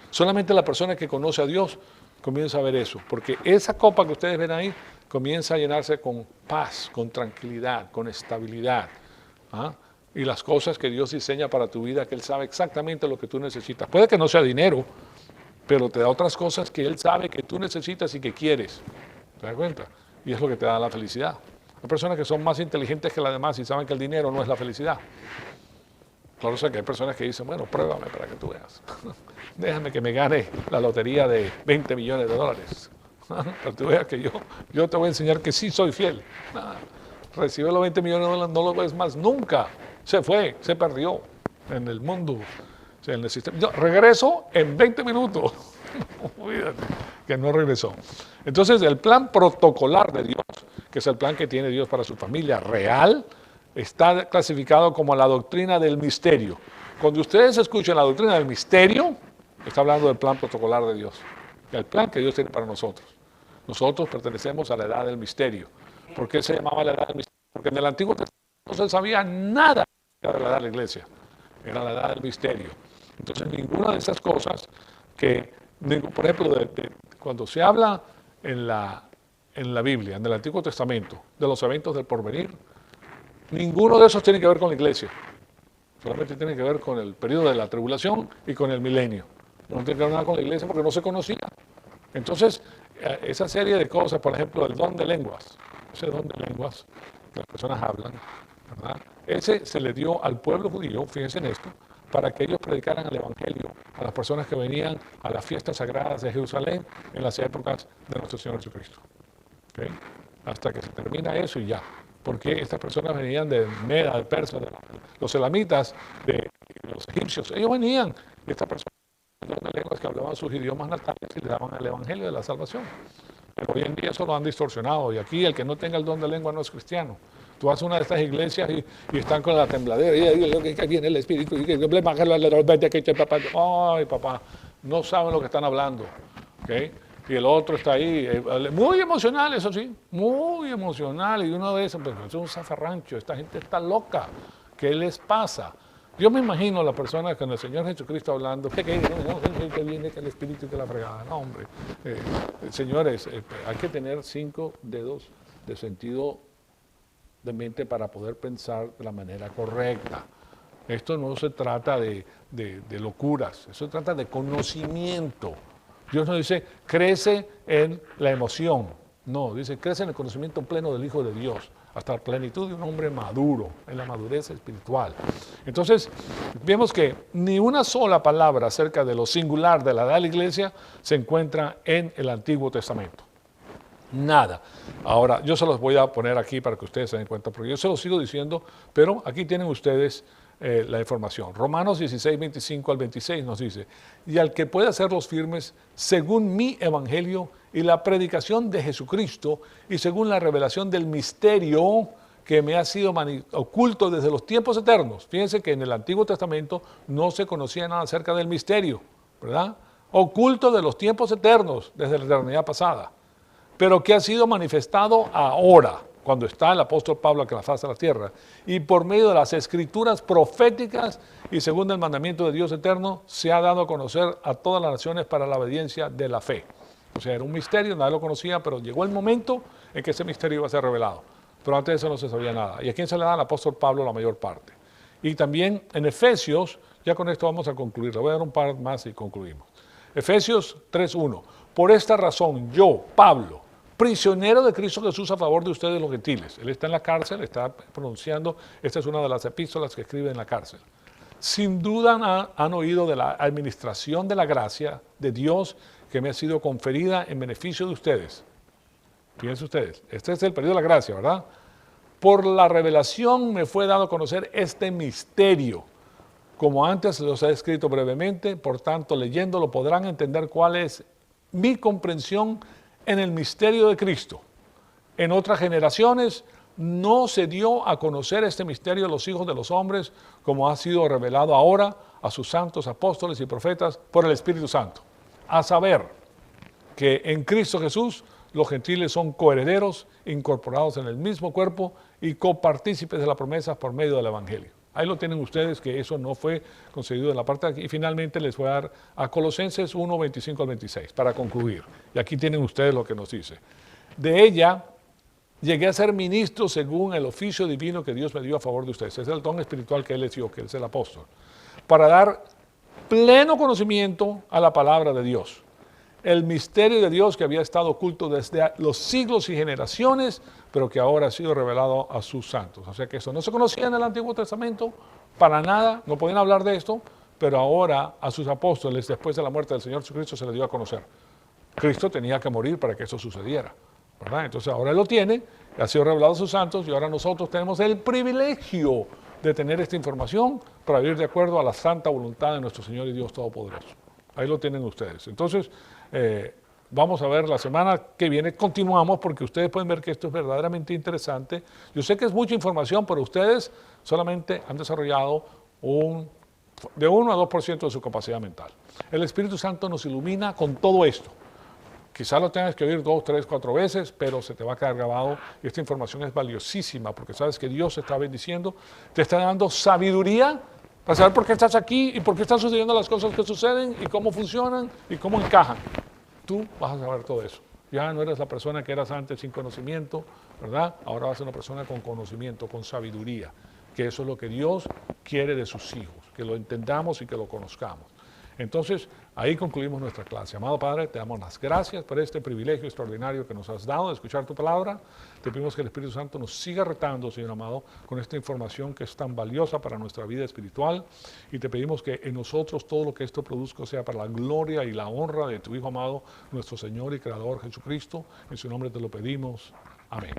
Solamente la persona que conoce a Dios comienza a ver eso, porque esa copa que ustedes ven ahí comienza a llenarse con paz, con tranquilidad, con estabilidad. ¿Ah? Y las cosas que Dios diseña para tu vida, que Él sabe exactamente lo que tú necesitas. Puede que no sea dinero, pero te da otras cosas que Él sabe que tú necesitas y que quieres. ¿Te das cuenta? Y es lo que te da la felicidad. Hay personas que son más inteligentes que las demás y saben que el dinero no es la felicidad. Claro, sé que hay personas que dicen, bueno, pruébame para que tú veas. Déjame que me gane la lotería de 20 millones de dólares. Para que tú veas que yo te voy a enseñar que sí soy fiel. Recibe los 20 millones de dólares, no lo ves más nunca. Se fue, se perdió en el mundo, en el sistema. Yo regreso en 20 minutos. Olvídate, que no regresó. Entonces, el plan protocolar de Dios, que es el plan que tiene Dios para su familia real, está clasificado como la doctrina del misterio. Cuando ustedes escuchen la doctrina del misterio, está hablando del plan protocolar de Dios, el plan que Dios tiene para nosotros. Nosotros pertenecemos a la edad del misterio. ¿Por qué se llamaba la edad del misterio? Porque en el Antiguo Testamento no se sabía nada de la edad de la iglesia. Era la edad del misterio. Entonces, ninguna de esas cosas que, por ejemplo, cuando se habla en la Biblia, en el Antiguo Testamento, de los eventos del porvenir, ninguno de esos tiene que ver con la iglesia. Solamente tiene que ver con el periodo de la tribulación y con el milenio. No tiene que ver nada con la iglesia porque no se conocía. Entonces, esa serie de cosas, por ejemplo, el don de lenguas, ese don de lenguas que las personas hablan, ¿verdad? Ese se le dio al pueblo judío, fíjense en esto, para que ellos predicaran el Evangelio a las personas que venían a las fiestas sagradas de Jerusalén en las épocas de nuestro Señor Jesucristo. ¿Okay? Hasta que se termina eso y ya. Porque estas personas venían de Meda, de Persia, de los elamitas, de los egipcios. Ellos venían, y estas personas de lenguas que hablaban sus idiomas natales y le daban el Evangelio de la salvación. Pero hoy en día eso lo han distorsionado y aquí el que no tenga el don de lengua no es cristiano. Tú vas a una de estas iglesias y están con la tembladera y que viene el Espíritu y que ay papá, no saben lo que están hablando. ¿Okay? Y el otro está ahí, muy emocional, eso sí, muy emocional. Y uno de esos, pues es un zafarrancho, esta gente está loca. ¿Qué les pasa? Yo me imagino a la persona con el Señor Jesucristo hablando, que viene, que el Espíritu y que la fregada. No, hombre. Señores, hay que tener 5 dedos de sentido de mente para poder pensar de la manera correcta. Esto no se trata de locuras, eso se trata de conocimiento. Dios no dice, crece en la emoción. No, dice, crece en el conocimiento pleno del Hijo de Dios, hasta la plenitud de un hombre maduro, en la madurez espiritual. Entonces, vemos que ni una sola palabra acerca de lo singular de la edad de la iglesia se encuentra en el Antiguo Testamento. Nada. Ahora, yo se los voy a poner aquí para que ustedes se den cuenta, porque yo se los sigo diciendo, pero aquí tienen ustedes la información. Romanos 16, 25 al 26 nos dice, y al que puede hacerlos firmes según mi evangelio y la predicación de Jesucristo y según la revelación del misterio que me ha sido oculto desde los tiempos eternos. Fíjense que en el Antiguo Testamento no se conocía nada acerca del misterio, ¿verdad? Oculto de los tiempos eternos, desde la eternidad pasada, pero que ha sido manifestado ahora, cuando está el apóstol Pablo aquí en la faz de la tierra, y por medio de las escrituras proféticas y según el mandamiento de Dios eterno, se ha dado a conocer a todas las naciones para la obediencia de la fe. O sea, era un misterio, nadie lo conocía, pero llegó el momento en que ese misterio iba a ser revelado. Pero antes de eso no se sabía nada. ¿Y a quién se le da? Al apóstol Pablo la mayor parte. Y también en Efesios, ya con esto vamos a concluir, le voy a dar un par más y concluimos. Efesios 3:1. Por esta razón, yo, Pablo, prisionero de Cristo Jesús a favor de ustedes los gentiles. Él está en la cárcel, está pronunciando, esta es una de las epístolas que escribe en la cárcel. Sin duda han oído de la administración de la gracia de Dios que me ha sido conferida en beneficio de ustedes. Fíjense ustedes, este es el periodo de la gracia, ¿verdad? Por la revelación me fue dado a conocer este misterio. Como antes los he escrito brevemente, por tanto, leyéndolo podrán entender cuál es mi comprensión en el misterio de Cristo. En otras generaciones no se dio a conocer este misterio a los hijos de los hombres, como ha sido revelado ahora a sus santos apóstoles y profetas por el Espíritu Santo. A saber, que en Cristo Jesús los gentiles son coherederos, incorporados en el mismo cuerpo y copartícipes de las promesas por medio del Evangelio. Ahí lo tienen ustedes, que eso no fue concedido en la parte de aquí. Y finalmente les voy a dar a Colosenses 1, 25 al 26, para concluir. Y aquí tienen ustedes lo que nos dice. De ella llegué a ser ministro según el oficio divino que Dios me dio a favor de ustedes. Ese es el don espiritual que Él les dio, que es el apóstol. Para dar pleno conocimiento a la palabra de Dios. El misterio de Dios que había estado oculto desde los siglos y generaciones, pero que ahora ha sido revelado a sus santos. O sea que eso no se conocía en el Antiguo Testamento, para nada, no podían hablar de esto, pero ahora a sus apóstoles, después de la muerte del Señor Jesucristo, se les dio a conocer. Cristo tenía que morir para que eso sucediera, ¿verdad? Entonces ahora Él lo tiene, ha sido revelado a sus santos, y ahora nosotros tenemos el privilegio de tener esta información para vivir de acuerdo a la santa voluntad de nuestro Señor y Dios Todopoderoso. Ahí lo tienen ustedes. Entonces, vamos a ver la semana que viene, continuamos, porque ustedes pueden ver que esto es verdaderamente interesante. Yo sé que es mucha información, pero ustedes solamente han desarrollado de 1 a 2% de su capacidad mental. El Espíritu Santo nos ilumina con todo esto. Quizás lo tengas que oír 2, 3, 4 veces, pero se te va a quedar grabado, y esta información es valiosísima, porque sabes que Dios te está bendiciendo, te está dando sabiduría para saber por qué estás aquí y por qué están sucediendo las cosas que suceden y cómo funcionan y cómo encajan. Tú vas a saber todo eso. Ya no eres la persona que eras antes sin conocimiento, ¿verdad? Ahora vas a ser una persona con conocimiento, con sabiduría, que eso es lo que Dios quiere de sus hijos, que lo entendamos y que lo conozcamos. Entonces, ahí concluimos nuestra clase. Amado Padre, te damos las gracias por este privilegio extraordinario que nos has dado de escuchar tu palabra. Te pedimos que el Espíritu Santo nos siga retando, Señor amado, con esta información que es tan valiosa para nuestra vida espiritual. Y te pedimos que en nosotros todo lo que esto produzca sea para la gloria y la honra de tu Hijo amado, nuestro Señor y Creador Jesucristo. En su nombre te lo pedimos. Amén.